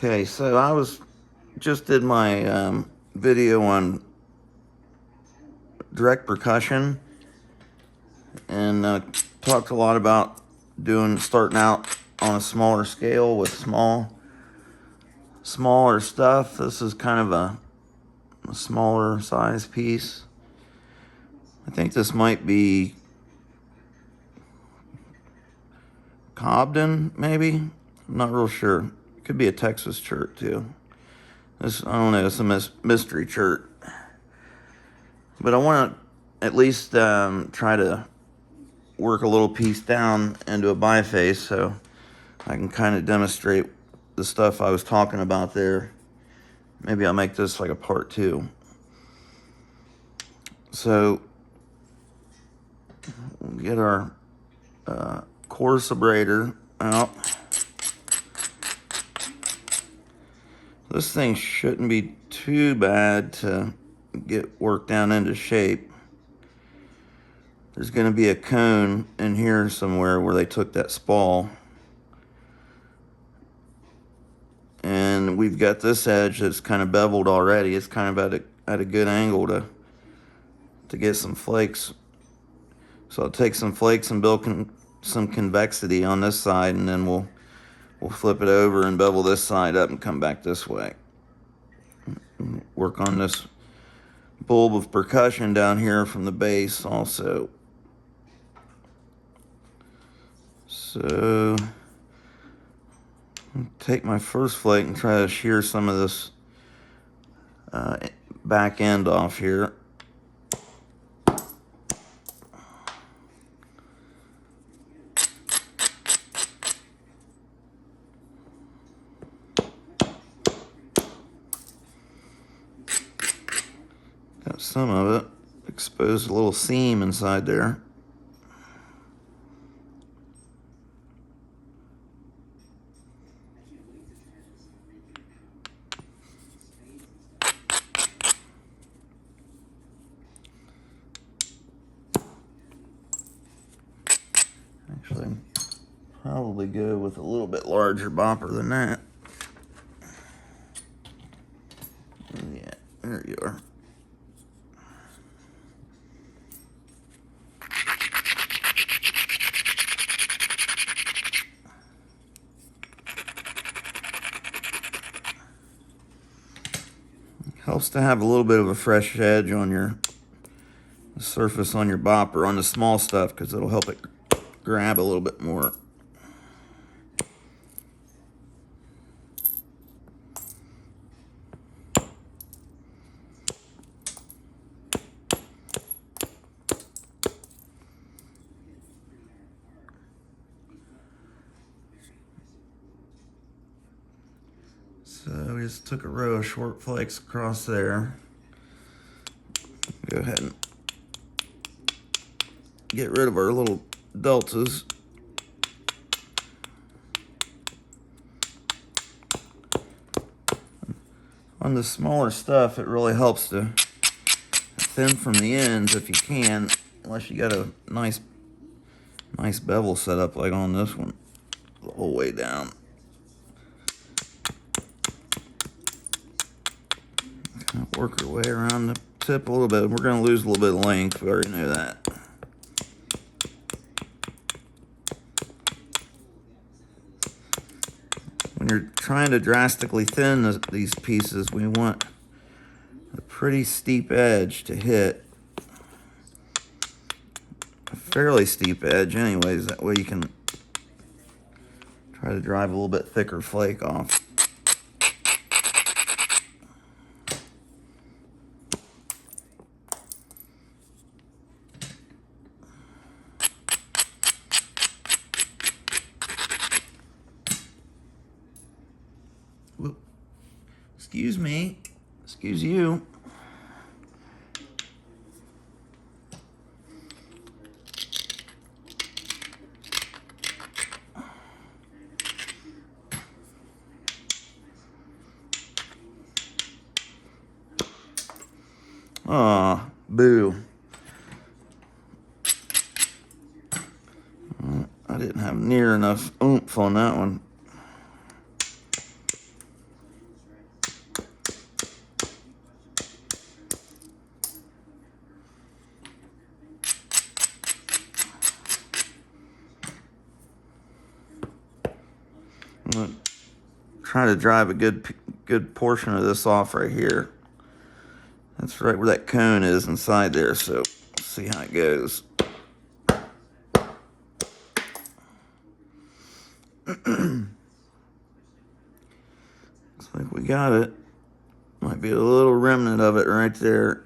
Okay, so I just did my video on direct percussion and talked a lot about starting out on a smaller scale with smaller stuff. This is kind of a smaller size piece. I think this might be Cobden, maybe. I'm not real sure. It could be a Texas chert too. I don't know. It's a mystery chert. But I want to at least try to work a little piece down into a biface so I can kind of demonstrate the stuff I was talking about there. Maybe I'll make this like a part 2. So we'll get our coarse abrader out. This thing shouldn't be too bad to get worked down into shape. There's going to be a cone in here somewhere where they took that spall. And we've got this edge that's kind of beveled already. It's kind of at a good angle to get some flakes. So I'll take some flakes and build some convexity on this side, and then we'll flip it over and bevel this side up and come back this way. Work on this bulb of percussion down here from the base also. So I'll take my first flake and try to shear some of this back end off here. Got some of it. Exposed a little seam inside there. Actually, probably go with a little bit larger bopper than that. Yeah, there you are. Helps to have a little bit of a fresh edge on the surface on your bopper on the small stuff, because it'll help it grab a little bit more. So we just took a row of short flakes across there. Go ahead and get rid of our little deltas. On the smaller stuff, it really helps to thin from the ends if you can, unless you got a nice bevel set up like on this one, the whole way down. Kind of work our way around the tip a little bit. We're going to lose a little bit of length. We already know that. When you're trying to drastically thin these pieces, we want a pretty steep edge to hit. A fairly steep edge anyways, that way you can try to drive a little bit thicker flake off. Whoop. Excuse me. Excuse you. Aw, boo. I didn't have near enough oomph on that one. gonna try to drive a good portion of this off right here. That's right where that cone is inside there, so let's see how it goes. Looks like we got it. Might be a little remnant of it right there.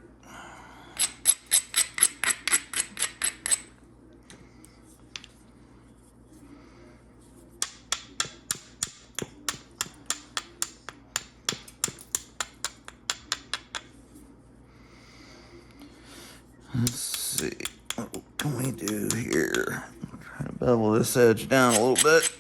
Let's see, what can we do here? Try to bevel this edge down a little bit.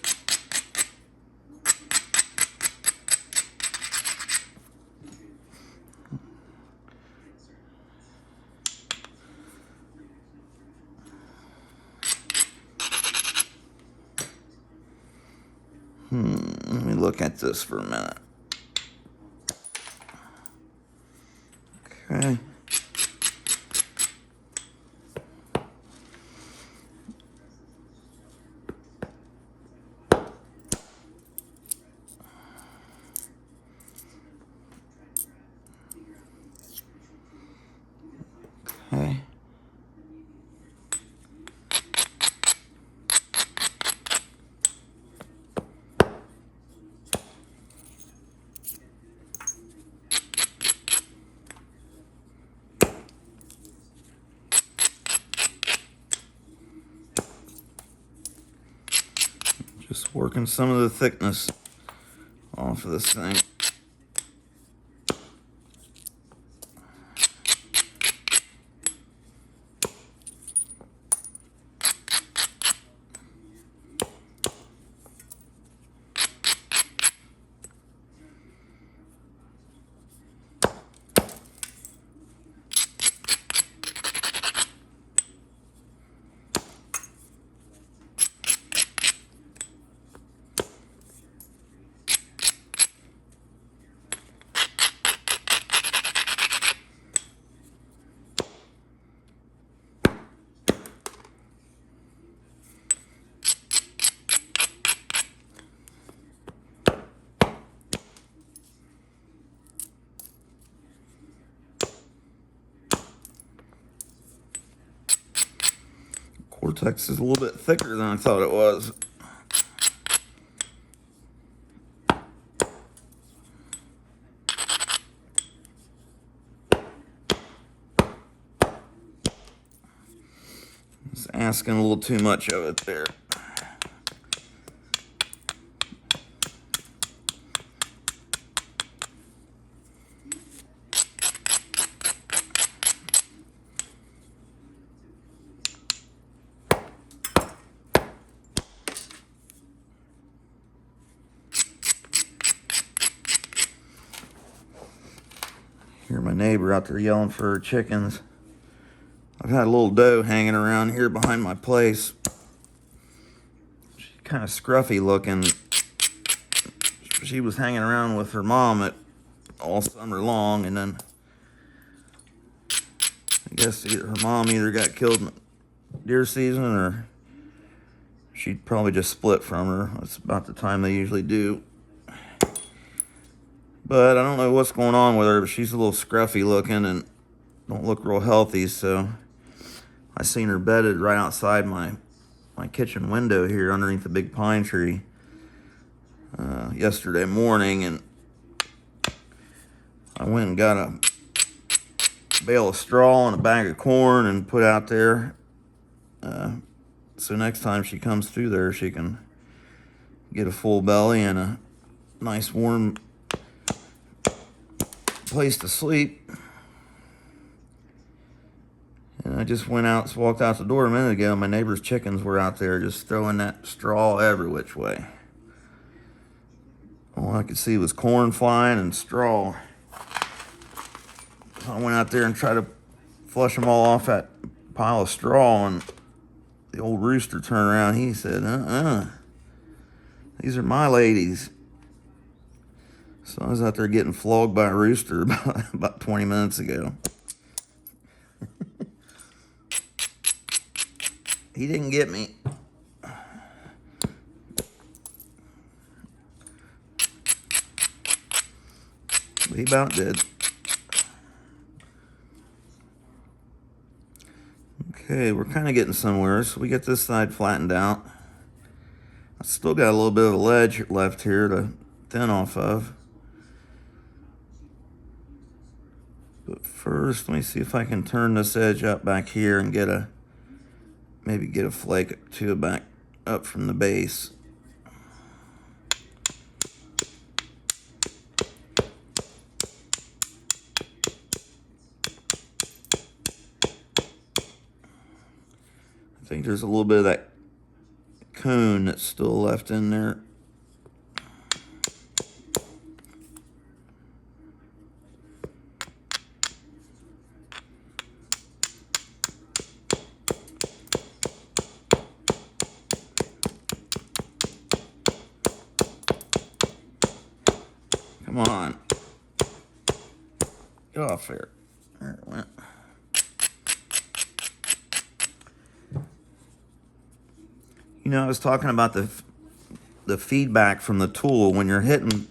Let me look at this for a minute. Okay. Okay. Just working some of the thickness off of this thing. Cortex is a little bit thicker than I thought it was. Just asking a little too much of it there. Hear my neighbor out there yelling for her chickens. I've had a little doe hanging around here behind my place. She's kind of scruffy looking. She was hanging around with her mom all summer long, and then I guess her mom either got killed in deer season or she probably just split from her. That's about the time they usually do. But I don't know what's going on with her, but she's a little scruffy looking and don't look real healthy, so I seen her bedded right outside my kitchen window here underneath the big pine tree yesterday morning, and I went and got a bale of straw and a bag of corn and put out there. So next time she comes through there, she can get a full belly and a nice warm place to sleep. And I just walked out the door a minute ago. My neighbor's chickens were out there just throwing that straw every which way. All I could see was corn flying and straw. I went out there and tried to flush them all off that pile of straw, and the old rooster turned around. He said, these are my ladies. So I was out there getting flogged by a rooster about 20 minutes ago. He didn't get me. He about did. Okay, we're kind of getting somewhere. So we get this side flattened out. I still got a little bit of a ledge left here to thin off of. But first, let me see if I can turn this edge up back here and maybe get a flake or two back up from the base. I think there's a little bit of that cone that's still left in there. Come on. Get off there. There it went. You know, I was talking about the feedback from the tool when you're hitting.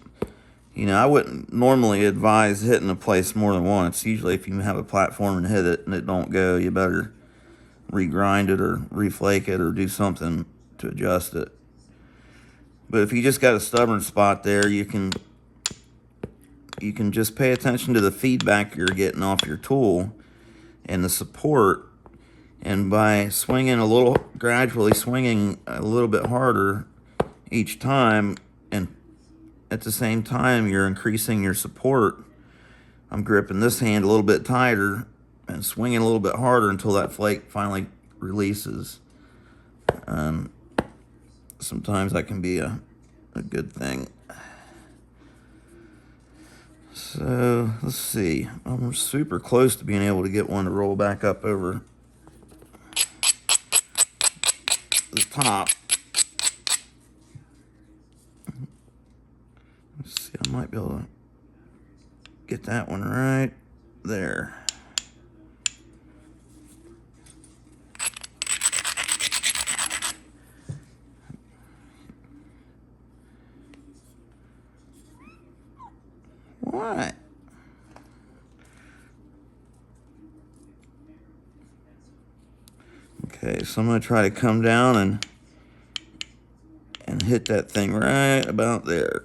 You know, I wouldn't normally advise hitting a place more than once. Usually if you have a platform and hit it and it don't go, you better regrind it or reflake it or do something to adjust it. But if you just got a stubborn spot there, you can just pay attention to the feedback you're getting off your tool and the support. And by gradually swinging a little bit harder each time, and at the same time you're increasing your support. I'm gripping this hand a little bit tighter and swinging a little bit harder until that flake finally releases. Sometimes that can be a good thing. So let's see. I'm super close to being able to get one to roll back up over the top. Let's see, I might be able to get that one right there. What? Okay, so I'm going to try to come down and hit that thing right about there.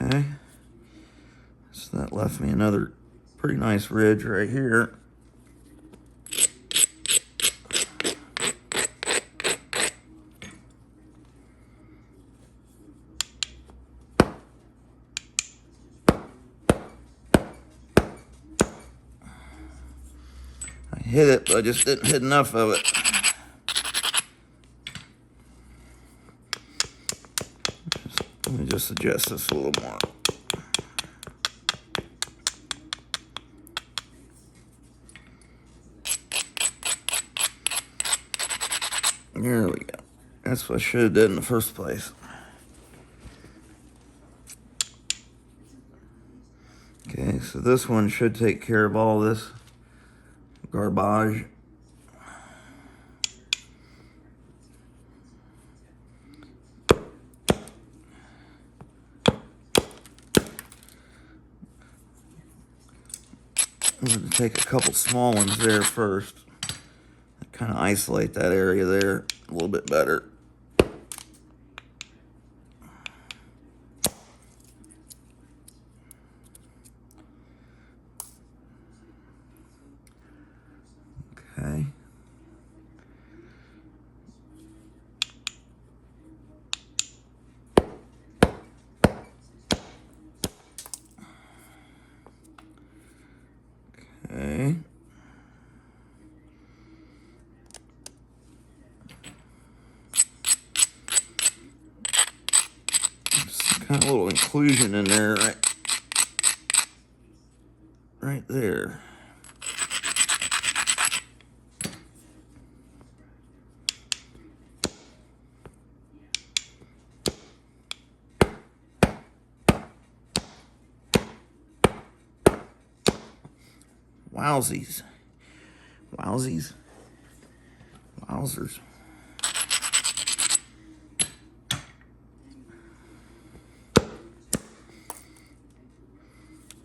Okay. So that left me another pretty nice ridge right here. Hit it, but I just didn't hit enough of it. Let me just adjust this a little more. There we go. That's what I should have did in the first place. Okay, so this one should take care of all this garbage. I'm going to take a couple small ones there first. Kind of isolate that area there a little bit better. Okay. Okay. Just kind of a little inclusion in there, right there. Wowsies. Wowsies. Wowzers.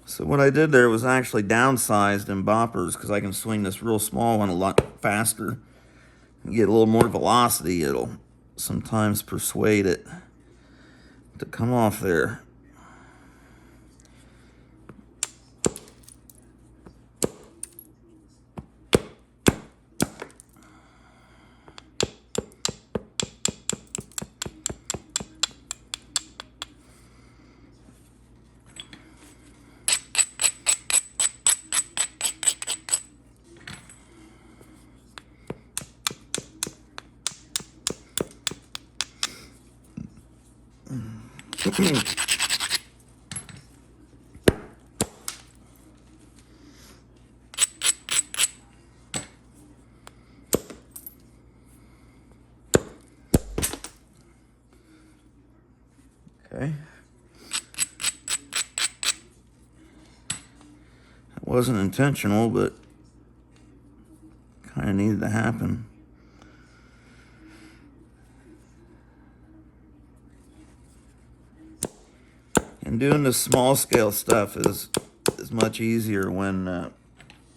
So what I did there was actually downsized in boppers because I can swing this real small one a lot faster and get a little more velocity. It'll sometimes persuade it to come off there. Okay. It wasn't intentional, but kind of needed to happen. And doing the small scale stuff is much easier when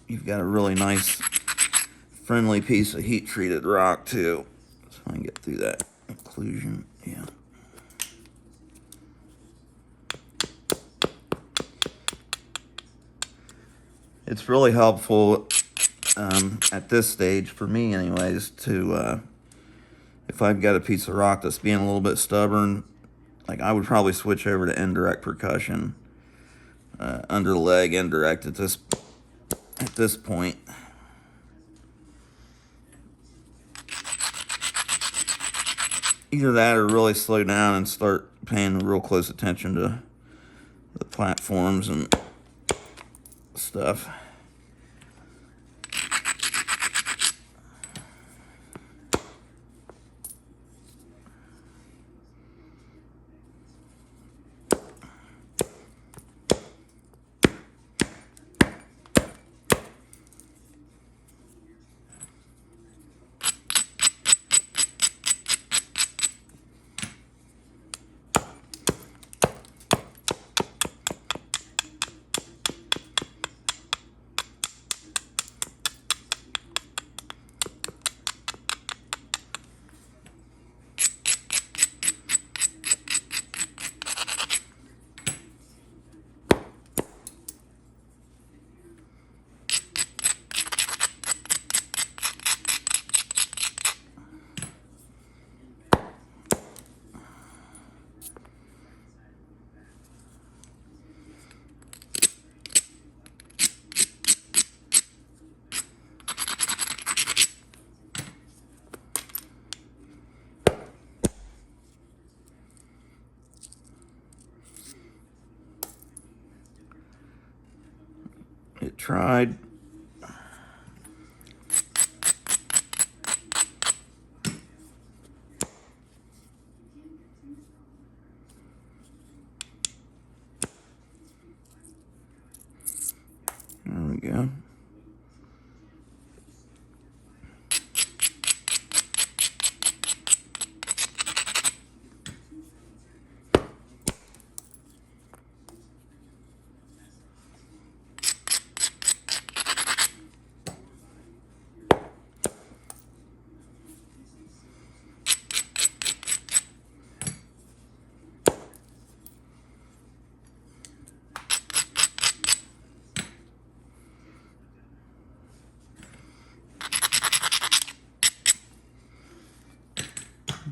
you've got a really nice, friendly piece of heat treated rock too. So I can get through that occlusion. Yeah. It's really helpful at this stage for me, anyways, to if I've got a piece of rock that's being a little bit stubborn. Like, I would probably switch over to indirect percussion, under the leg indirect at this point. Either that or really slow down and start paying real close attention to the platforms and stuff. It tried. There we go.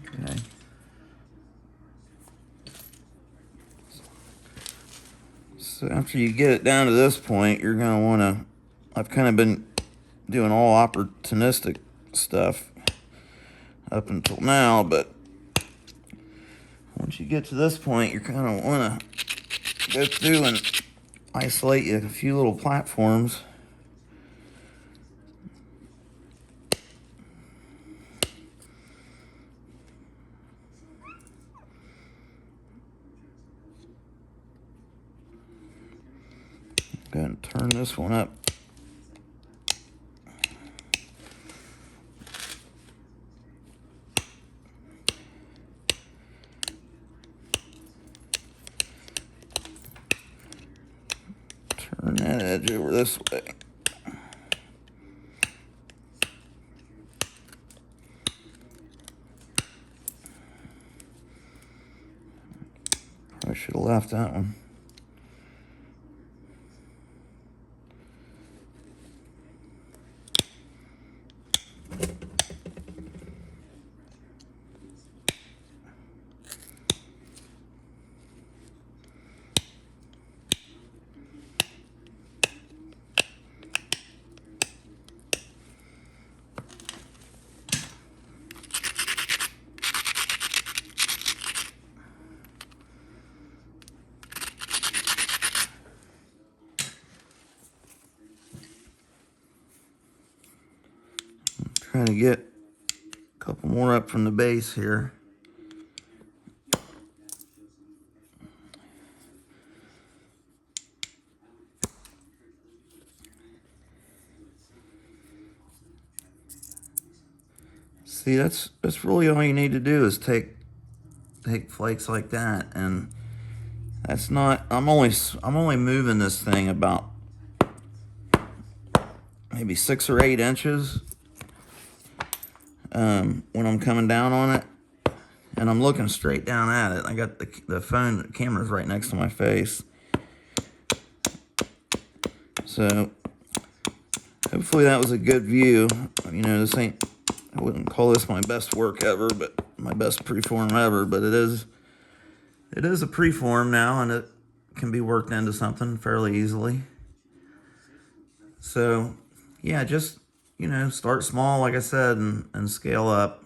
Okay. So after you get it down to this point, you're going to want to, I've kind of been doing all opportunistic stuff up until now, but once you get to this point, you're kind of want to go through and isolate you a few little platforms. Go ahead and turn this one up. Turn that edge over this way. I should have left that one. Trying to get a couple more up from the base here. See, that's really all you need to do is take flakes like that, and that's not. I'm only moving this thing about maybe 6 or 8 inches when I'm coming down on it, and I'm looking straight down at it. I got the phone, the camera's right next to my face, so hopefully that was a good view. You know, this ain't, I wouldn't call this my best work ever, but my best preform ever, but it is a preform now, and it can be worked into something fairly easily. So yeah, just, you know, start small, like I said, and scale up.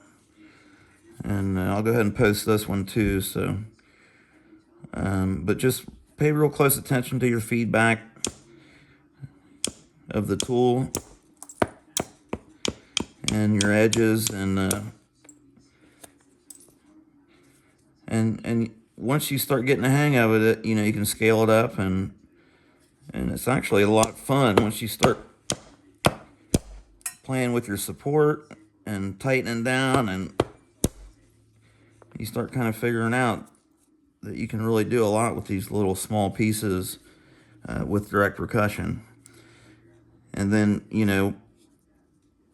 And I'll go ahead and post this one too. So, but just pay real close attention to your feedback of the tool and your edges, and once you start getting the hang of it, you know, you can scale it up, and it's actually a lot of fun once you start playing with your support and tightening down, and you start kind of figuring out that you can really do a lot with these little small pieces with direct percussion. And then, you know,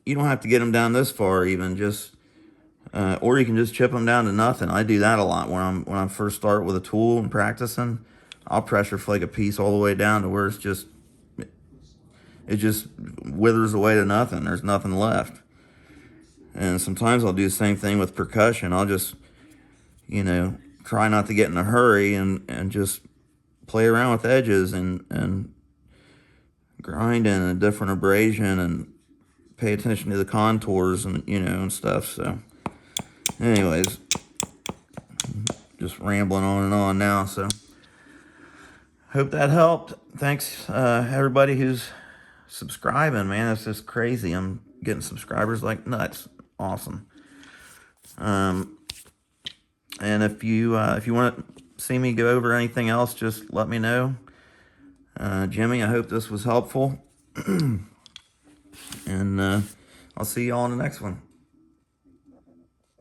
you don't have to get them down this far, even, just or you can just chip them down to nothing. I do that a lot when I first start with a tool and practicing. I'll pressure flake a piece all the way down to where it just withers away to nothing. There's nothing left. And sometimes I'll do the same thing with percussion. I'll just, you know, try not to get in a hurry and just play around with edges and grind in a different abrasion and pay attention to the contours and, you know, and stuff. So anyways, just rambling on and on now. So hope that helped. Thanks everybody who's subscribing, man. It's just crazy. I'm getting subscribers like nuts. Awesome. And if you want to see me go over anything else, just let me know. Jimmy, I hope this was helpful. And I'll see you all in the next one.